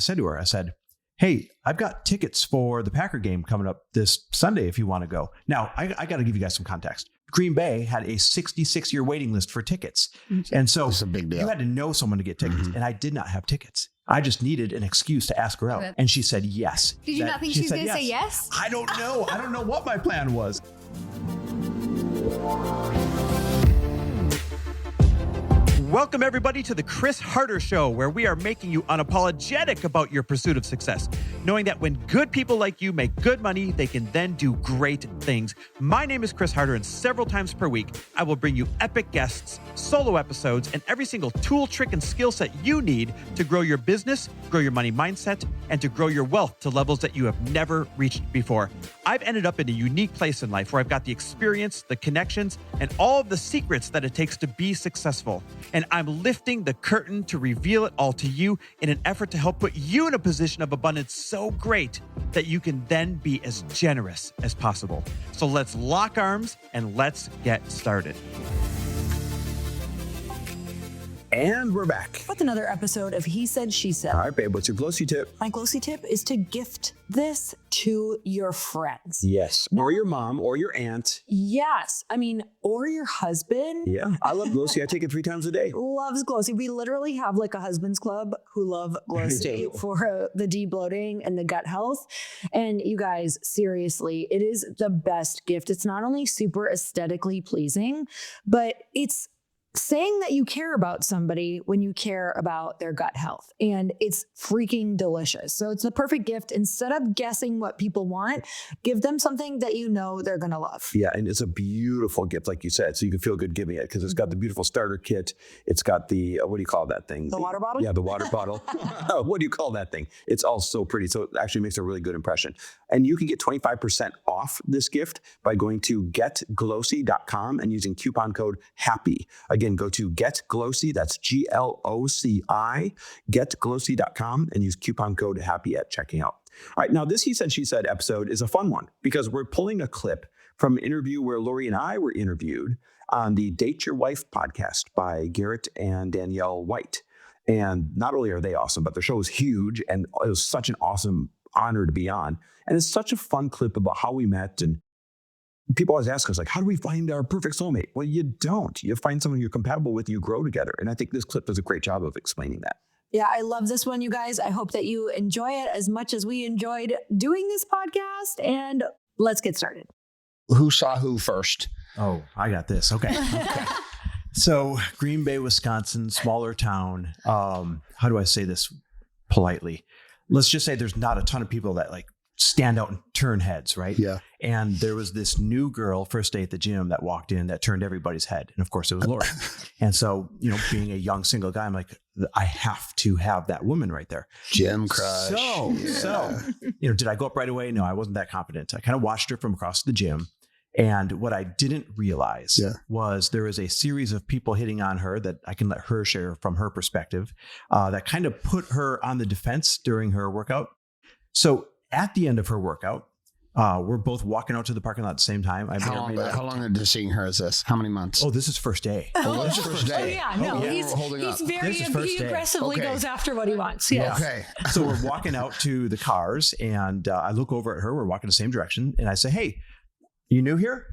said to her, I said, hey, I've got tickets for the Packer game coming up this Sunday if you want to go. Now, I got to give you guys some context. Green Bay had a 66-year waiting list for tickets. And so it's a big deal. You had to know someone to get tickets. And I did not have tickets. I just needed an excuse to ask her out. And she said yes. Did you not think she was going to say yes? I don't know. I don't know what my plan was. Welcome, everybody, to the Chris Harder Show, where we are making you unapologetic about your pursuit of success, knowing that when good people like you make good money, they can then do great things. My name is Chris Harder, and several times per week, I will bring you epic guests, solo episodes, and every single tool, trick, and skill set you need to grow your business, grow your money mindset, and to grow your wealth to levels that you have never reached before. I've ended up in a unique place in life where I've got the experience, the connections, and all of the secrets that it takes to be successful. And I'm lifting the curtain to reveal it all to you in an effort to help put you in a position of abundance so great that you can then be as generous as possible. So let's lock arms and let's get started. And we're back. With another episode of He Said, She Said. All right, babe, what's your glossy tip? My glossy tip is to gift this to your friends. Yes. Or your mom or your aunt. Yes. I mean, or your husband. Yeah. I love glossy. I take it 3 times a day. Loves glossy. We literally have like a husband's club who love glossy for the de-bloating and the gut health. And you guys, seriously, it is the best gift. It's not only super aesthetically pleasing, but it's saying that you care about somebody when you care about their gut health, and it's freaking delicious. So it's the perfect gift. Instead of guessing what people want, give them something that you know they're going to love. Yeah. And it's a beautiful gift, like you said, so you can feel good giving it because it's got the beautiful starter kit. It's got the, what do you call that thing? The water bottle? Yeah, the water bottle. What do you call that thing? It's all so pretty. So it actually makes a really good impression. And you can get 25% off this gift by going to getglossy.com and using coupon code HAPPY. Again, go to getglossy, that's GLOCI, getglossy.com, and use coupon code HAPPY at checking out. All right, now this He Said, She Said episode is a fun one because we're pulling a clip from an interview where Lori and I were interviewed on the Date Your Wife podcast by Garrett and Danielle White. And not only are they awesome, but the show is huge, and it was such an awesome honor to be on. And it's such a fun clip about how we met. And people always ask us, like, how do we find our perfect soulmate? Well, you don't. You find someone you're compatible with, you grow together. And I think this clip does a great job of explaining that. Yeah, I love this one, you guys. I hope that you enjoy it as much as we enjoyed doing this podcast. And let's get started. Who saw who first? Oh, I got this. Okay. So Green Bay, Wisconsin, smaller town. How do I say this politely? Let's just say there's not a ton of people that like stand out and turn heads, right? Yeah. And there was this new girl first day at the gym that walked in that turned everybody's head. And of course it was Lori. And so, you know, being a young single guy, I'm like, I have to have that woman right there. Gym crush. So, you know, did I go up right away? No, I wasn't that confident. I kind of watched her from across the gym. And what I didn't realize was there is a series of people hitting on her that I can let her share from her perspective that kind of put her on the defense during her workout. So at the end of her workout, we're both walking out to the parking lot at the same time. How long into seeing her is this? How many months? Oh, this is first day. This is first day. Oh, yeah. No, he's he aggressively goes after what he wants. Yes. Okay. So we're walking out to the cars, and I look over at her. We're walking the same direction. And I say, hey, you new here?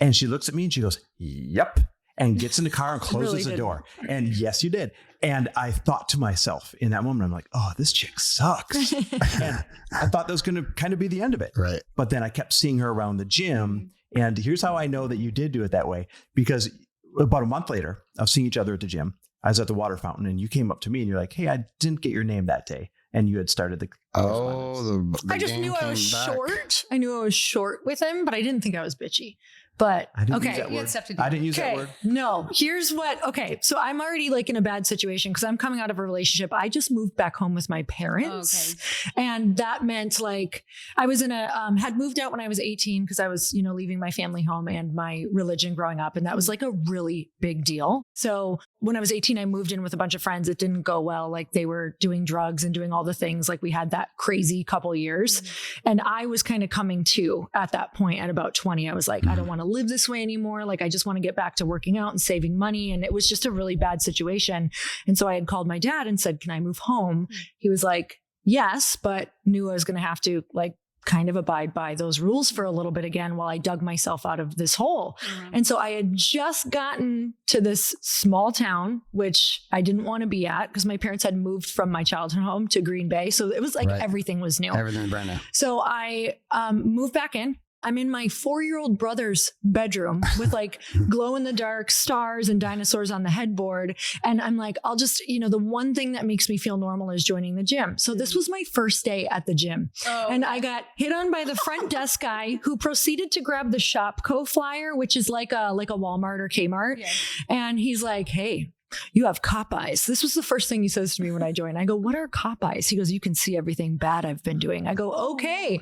And she looks at me and she goes, yep. And gets in the car and closes the door. And yes, you did. And I thought to myself in that moment, I'm like, oh, this chick sucks. And I thought that was going to kind of be the end of it. Right. But then I kept seeing her around the gym. And here's how I know that you did do it that way. Because about a month later of seeing each other at the gym, I was at the water fountain and you came up to me and you're like, hey, I didn't get your name that day. And you had started the I just knew I was short. I knew I was short with him, but I didn't think I was bitchy. But I didn't okay, use that word. I didn't use that word. No, here's what. Okay, so I'm already like in a bad situation because I'm coming out of a relationship. I just moved back home with my parents, and that meant like I was in a had moved out when I was 18 because I was leaving my family home and my religion growing up, and that was like a really big deal. So when I was 18, I moved in with a bunch of friends. It didn't go well. Like they were doing drugs and doing all the things. Like we had that crazy couple years, and I was kind of coming to at that point at about 20. I was like, I don't want to to live this way anymore. Like, I just want to get back to working out and saving money. And it was just a really bad situation. And so I had called my dad and said, can I move home? He was like, yes, but knew I was going to have to like kind of abide by those rules for a little bit again while I dug myself out of this hole. And so I had just gotten to this small town, which I didn't want to be at because my parents had moved from my childhood home to Green Bay. So it was like everything was new. Everything brand new. So I moved back in. I'm in my 4-year-old brother's bedroom with like glow in the dark stars and dinosaurs on the headboard. And I'm like, I'll just, the one thing that makes me feel normal is joining the gym. So this was my first day at the gym. And I got hit on by the front desk guy who proceeded to grab the Shopko flyer, which is like a Walmart or Kmart. Yeah. And he's like, hey, you have cop eyes. This was the first thing he says to me when I joined. I go, what are cop eyes? He goes, you can see everything bad I've been doing. I go, okay.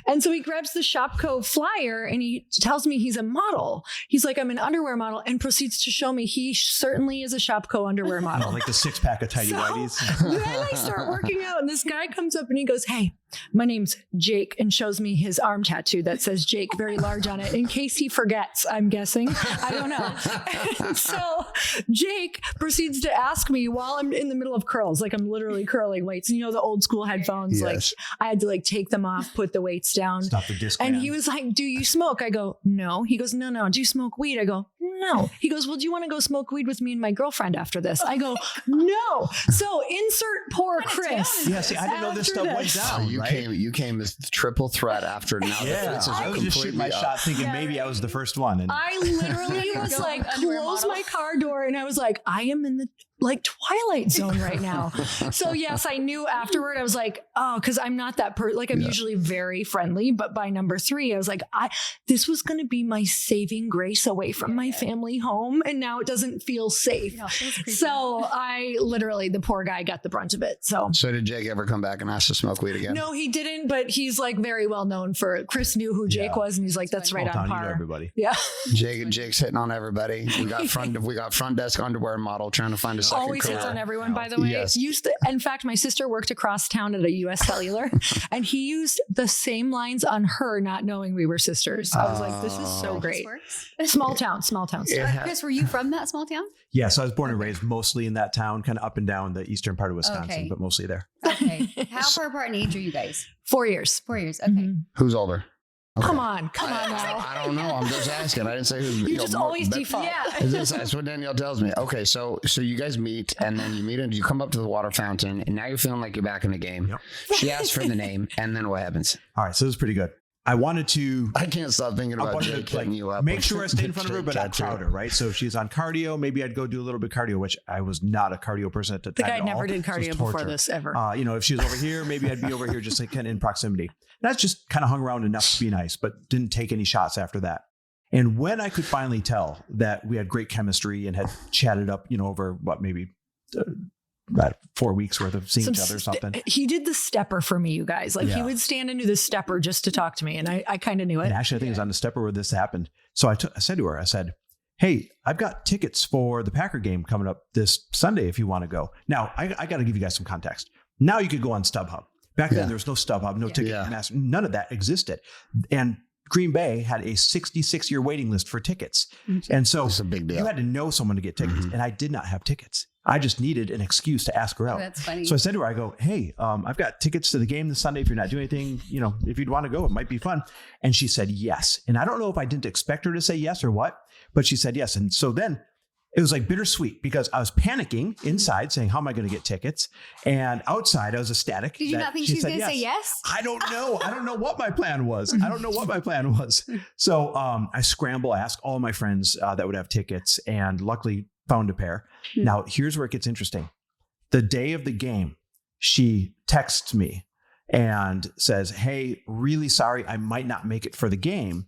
And so he grabs the Shopko flyer and he tells me he's a model. He's like, I'm an underwear model, and proceeds to show me he certainly is a Shopko underwear model. Like the 6-pack of tidy whities. Then I start working out and this guy comes up and he goes, hey, my name's Jake, and shows me his arm tattoo that says Jake very large on it in case he forgets, I'm guessing. I don't know. And so Jake proceeds to ask me while I'm in the middle of curls, like I'm literally curling weights. And the old school headphones, like I had to like take them off, put the weights down. Stop the disc. And he was like, do you smoke? I go, no. He goes, no. Do you smoke weed? I go, no. He goes, well, do you want to go smoke weed with me and my girlfriend after this? I go, no. So insert poor Chris. Yeah, see, I didn't know this stuff went down. So you came as triple threat after now. I was just shooting my shot thinking maybe I was the first one. And I literally was like, close my car door. And I was like, I am in the like Twilight Zone right now. So yes, I knew afterward, I was like, oh, cause I'm not that I'm usually very friendly, but by number 3, I was like, this was going to be my saving grace away from my family home. And now it doesn't feel safe. So I literally, the poor guy got the brunt of it. So did Jake ever come back and ask to smoke weed again? No, he didn't, but he's like very well known for, Chris knew who Jake was. And he's like, that's right on par. Everybody. Yeah. Jake's hitting on everybody. We got front desk underwear model trying to find a always hits on everyone, by the way. Yes. In fact, my sister worked across town at a US Cellular and he used the same lines on her, not knowing we were sisters. I was like, this is so great. Small town. Chris, were you from that small town? Yeah, so I was born and raised mostly in that town, kind of up and down the eastern part of Wisconsin, but mostly there. Okay. How far apart in age are you guys? 4 years. 4 years. Okay. Mm-hmm. Who's older? Okay. Come on now. I don't know. I'm just asking. I didn't say who's. You just always default. Yeah. That's what Danielle tells me. Okay, so you guys meet, and then you come up to the water fountain, and now you're feeling like you're back in the game. Yep. She asks for the name, and then what happens? All right, so this is pretty good. I can't stop thinking about Jake hitting you up. Make sure I stay in front of her, but not crowd her, right? So if she's on cardio, maybe I'd go do a little bit of cardio, which I was not a cardio person at the time. The guy never did cardio before this ever. If she was over here, maybe I'd be over here just like kind of in proximity. That's just kind of hung around enough to be nice, but didn't take any shots after that. And when I could finally tell that we had great chemistry and had chatted up, over maybe about 4 weeks worth of seeing each other or something. He did the stepper for me, you guys. He would stand and do the stepper just to talk to me. And I kind of knew it. And actually, I think it was on the stepper where this happened. So I said to her, hey, I've got tickets for the Packer game coming up this Sunday if you want to go. Now, I got to give you guys some context. Now you could go on StubHub. Back then, there was no StubHub, no Ticketmaster. None of that existed. And Green Bay had a 66-year waiting list for tickets. And so it's a big deal. You had to know someone to get tickets. And I did not have tickets. I just needed an excuse to ask her out. That's funny. So I said to her, I go, hey, I've got tickets to the game this Sunday. If you're not doing anything, if you'd want to go, it might be fun. And she said yes. And I don't know if I didn't expect her to say yes or what, but she said yes. And so then it was like bittersweet because I was panicking inside saying, how am I going to get tickets? And outside I was ecstatic. Did you not think she was going to say yes? I don't know. I don't know what my plan was. So I scramble, I ask all my friends that would have tickets and luckily found a pair. Now, here's where it gets interesting. The day of the game, she texts me and says, hey, really sorry, I might not make it for the game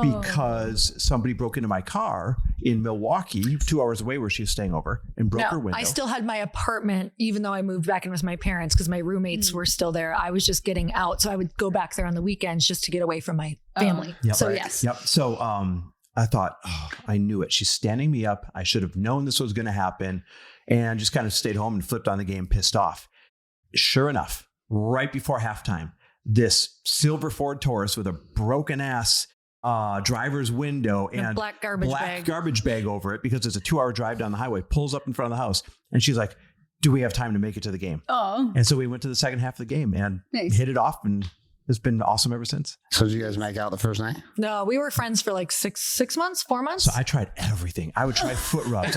because somebody broke into my car in Milwaukee, 2 hours away where she was staying over, and broke her window. I still had my apartment, even though I moved back in with my parents because my roommates were still there. I was just getting out. So I would go back there on the weekends just to get away from my family. Yes. Yep. So I thought, I knew it. She's standing me up. I should have known this was going to happen and just kind of stayed home and flipped on the game, pissed off. Sure enough, right before halftime, this silver Ford Taurus with a broken ass driver's window and a black garbage bag over it because it's a 2-hour drive down the highway, pulls up in front of the house. And she's like, do we have time to make it to the game? Oh. And so we went to the second half of the game and hit it off, and it's been awesome ever since. So did you guys make out the first night? No, we were friends for like 6 months, 4 months. So I tried everything. I would try foot rubs.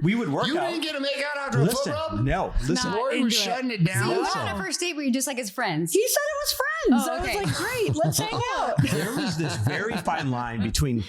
We would work out. You didn't get to make out after a foot rub? No, listen. Lori was shutting it down. So you went on a first date where you just like as friends? He said it was friends. Oh, I okay. was like, great, let's hang out. There was this very fine line between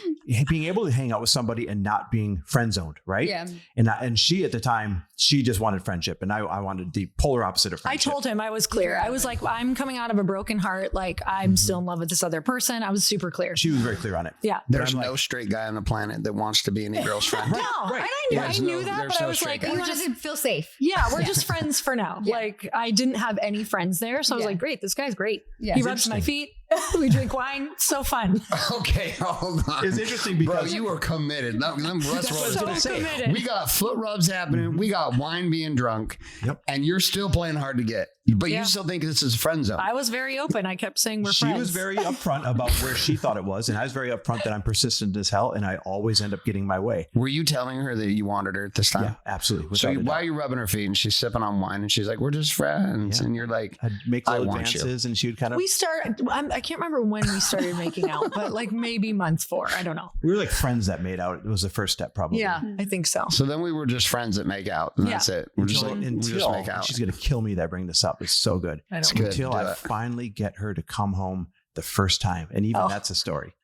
being able to hang out with somebody and not being friend zoned, right? Yeah. And she at the time, she just wanted friendship, and I wanted the polar opposite of friendship. I told him, I was clear. I was like, I'm coming out of a broken heart. Like, I'm still in love with this other person. I was super clear. She was very clear on it. Yeah. There's no straight guy on the planet that wants to be any girl's friend. No, Right. I knew that, but I was like, You we're wanted just to feel safe. Yeah, we're just friends for now. Yeah. Like, I didn't have any friends there. So I was Yeah. like, great, this guy's great. Yeah. He It's rubs my feet. We drink wine. So fun. Okay, hold on. It's interesting because Bro, you were committed. That's what I was So gonna say. committed. We got foot rubs happening. We got wine being drunk. Yep. And you're still playing hard to get. But Yeah. you still think this is a friend zone. I was very open. I kept saying we're she friends. was very upfront about where she thought it was, and I was very upfront that I'm persistent as hell, and I always end up getting my way. Were you telling her that you wanted her at this time? Yeah, absolutely. So without a why doubt. are you rubbing her feet and she's sipping on wine and she's like, we're just friends. Yeah. And you're like, I'd make I little want you. advances, and she would kind of. We started, I can't remember when we started making out, but like maybe month 4. I don't know. We were like friends that made out. It was the first step, probably. Yeah, I think so. so then we were just friends that make out. And Yeah. that's it. We're just Until, like, we just make out. she's gonna kill me that I bring this up. It's so good. I It's don't know. good. Until Do I it. finally get her to come home the first time, and even Oh. that's a story.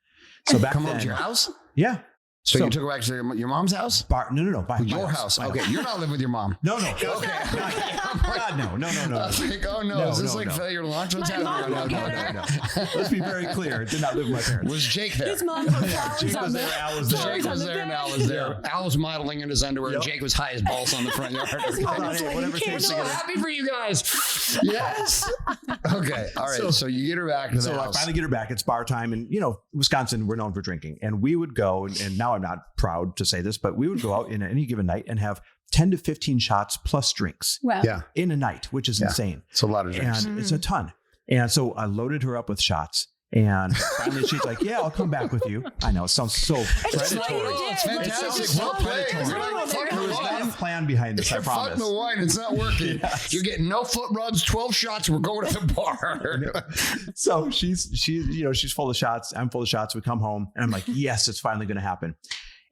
So back Come then, home to your house? yeah. So you took her back to your mom's house? No. By Your my house. My Okay. You're not living with your mom. No. Okay. God, no. I was like, oh no, No, is this no, like no. failure to launch? What's My happening? mom No, will no, get no, her. no. Let's be very clear. Did not live with my parents. Was Jake there? His mom put flowers Jake on was the there. Al was there. Jake was there and Al was there. Al was modeling in his underwear and Yep. Jake was high as balls on the front yard. His mom was Hey, like, whatever you can't takes to do get it. her- Happy for you guys. Yes. Okay. All right. So you get her back to the So I house. finally get her back. It's bar time. And, Wisconsin, we're known for drinking. And we would go, and now I'm not proud to say this, but we would go out in any given night and have 10 to 15 shots plus drinks Wow. Yeah. in a night, which is insane. It's a lot of drinks. And it's a ton. And so I loaded her up with shots. And finally she's like, yeah, I'll come back with you. I know, it sounds so just what predatory. you did. It's fantastic. Well played. Fuck There the was not a wine. plan behind this, I Fuck promise. the wine. It's not working. Yes. You're getting no foot rubs, 12 shots. We're going to the bar. So she's full of shots. I'm full of shots. We come home and I'm like, yes, it's finally going to happen.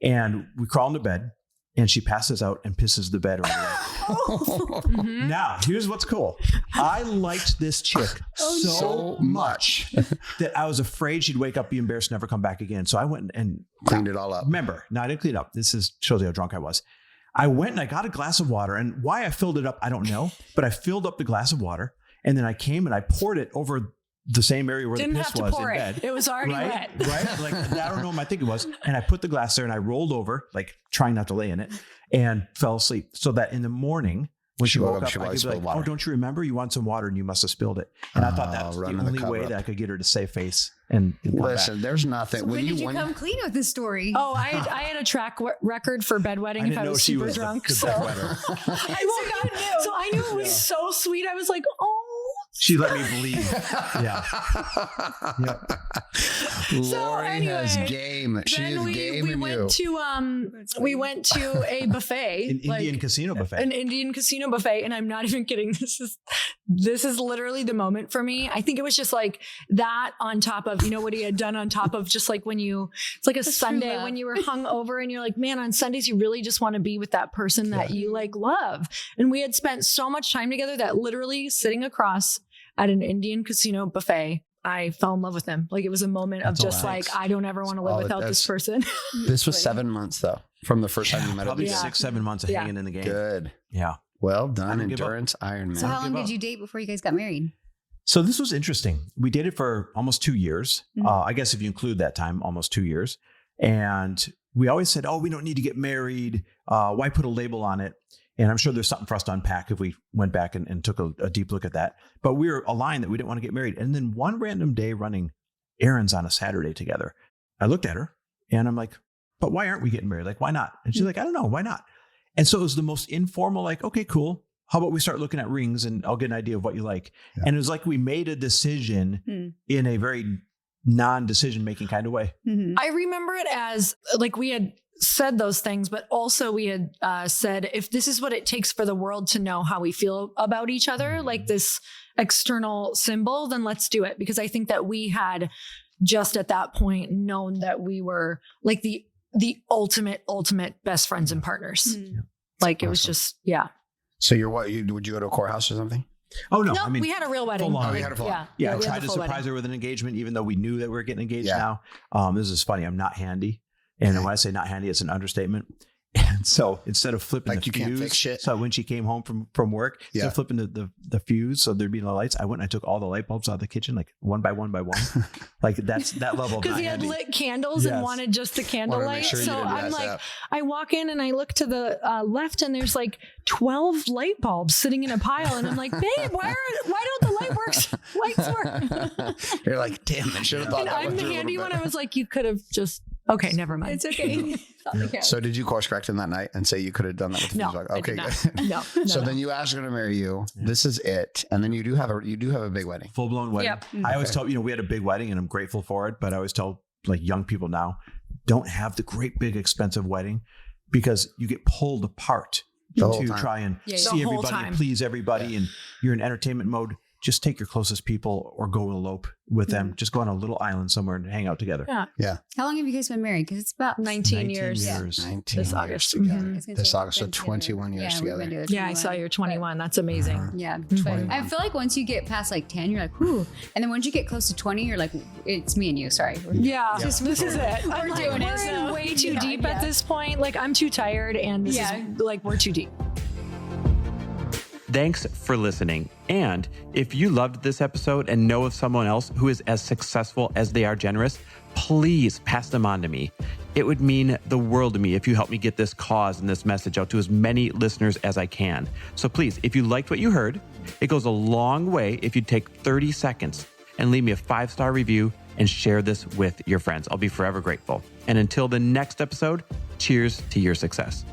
And we crawl into bed and she passes out and pisses the bed right away. Mm-hmm. Now, here's what's cool. I liked this chick so much that I was afraid she'd wake up, be embarrassed, never come back again. So I went and Cleaned it all up. remember, no, I didn't clean it up. Shows you how drunk I was. I went and I got a glass of water, and why I filled it up, I don't know, but I filled up the glass of water, and then I came and I poured it over the same area where Didn't the have piss to was pour in it. bed. It was already Right? wet. Right? Like, I don't know what I think it was. And I put the glass there and I rolled over, like trying not to lay in it, and fell asleep. So that in the morning, when she woke up, I could be like, oh, don't you remember? You want some water and you must have spilled it. And I thought that was the running the only cover way up. that I could get her to save face. And come Listen, back. there's nothing. So when did you come clean with this story? Oh, I had a track record for bedwetting if didn't I know was she super was drunk. the So bedwetter. I woke up. So I knew it was so sweet. I was like, oh. She let me believe. Yeah. Lori has anyway, game. She Then is game we in went you. to we went to a buffet, An Indian casino buffet. an Indian casino buffet, and I'm not even kidding. This is literally the moment for me. I think it was just like that on top of what he had done on top of just like when it's like a Sunday love. when you were hung over and you're like, man, on Sundays you really just want to be with that person that you like love. And we had spent so much time together that literally sitting across at an Indian casino buffet, I fell in love with him. Like it was a moment That's of all just that like, takes. I don't ever want to live Oh, without this person. This was 7 months though, from the first time you met Probably her. 6-7 months of Yeah. hanging in the game. Good. Yeah. Well I done, don't give up. endurance, Iron So Man. how long give did up. you date before you guys got married? So this was interesting. We dated for almost 2 years. Mhm. I guess if you include that time, almost 2 years. And we always said, oh, we don't need to get married. Why put a label on it? And I'm sure there's something for us to unpack if we went back and took a deep look at that. But we were aligned that we didn't want to get married. And then one random day running errands on a Saturday together, I looked at her and I'm like, but why aren't we getting married? Like, why not? And she's like, I don't know. Why not? And so it was the most informal, like, okay, cool. How about we start looking at rings and I'll get an idea of what you like. Yeah. And it was like we made a decision in a very non-decision making kind of way. Mhm. I remember it as like we had said those things, but also we had said, if this is what it takes for the world to know how we feel about each other, like this external symbol, then let's do it. Because I think that we had just at that point known that we were like the ultimate best friends and partners. Mhm. Like it was just, yeah. So would you go to a courthouse or something? Oh no, No, I mean, we had a real wedding. full on. Oh, you had a full on. yeah, I we had tried the to full surprise wedding. her with an engagement, even though we knew that we were getting engaged Yeah. now. This is funny. I'm not handy. And when I say not handy, it's an understatement. And so instead of flipping Like the you can't fuse, fix shit? so when she came home from work, instead Yeah. of flipping the fuse so there'd be no lights, I went and I took all the light bulbs out of the kitchen, like one by one by one. Like that's that level of Because not he had handy. lit candles and Yes. wanted just the Wanted to candlelight. make sure you So didn't I'm mess like, up. I walk in and I look to the left and there's like 12 light bulbs sitting in a pile. And I'm like, babe, why don't the lights work? You're like, damn, I should have thought And that I'm one the through a handy little one. bit. I was like, you could have just, okay, never mind. It's okay. So did you course correct him that night and say you could have done that with the No, fuse box? I Okay, did not. good. No. So no. then you asked her to marry you. This is it, and then you do have a big wedding. Full blown wedding. Yep. I always tell, we had a big wedding and I'm grateful for it, but I always tell like young people now, don't have the great big expensive wedding because you get pulled apart The whole to time. try and Yeah, yeah. see The whole everybody time. and please everybody and you're in entertainment mode. Just take your closest people or go elope with them. Just go on a little island somewhere and hang out together. Yeah. How long have you guys been married? Because it's about 19 years. Yeah. 19 This years August. together. Mhm. It's gonna This take August, so been together. 21 years Yeah, we've together. been together Yeah, I saw 21. you're 21. That's amazing. Yeah, 21. but I feel like once you get past like 10, you're like, whoo. And then once you get close to 20, you're like, it's me and you. Sorry. Yeah, This is it. I'm We're like, doing it. we're in So. way too Yeah, deep yeah. at this point. Like I'm too tired and this Yeah. is like, we're too deep. Thanks for listening. And if you loved this episode and know of someone else who is as successful as they are generous, please pass them on to me. It would mean the world to me if you help me get this cause and this message out to as many listeners as I can. So please, if you liked what you heard, it goes a long way if you take 30 seconds and leave me a 5-star review and share this with your friends. I'll be forever grateful. And until the next episode, cheers to your success.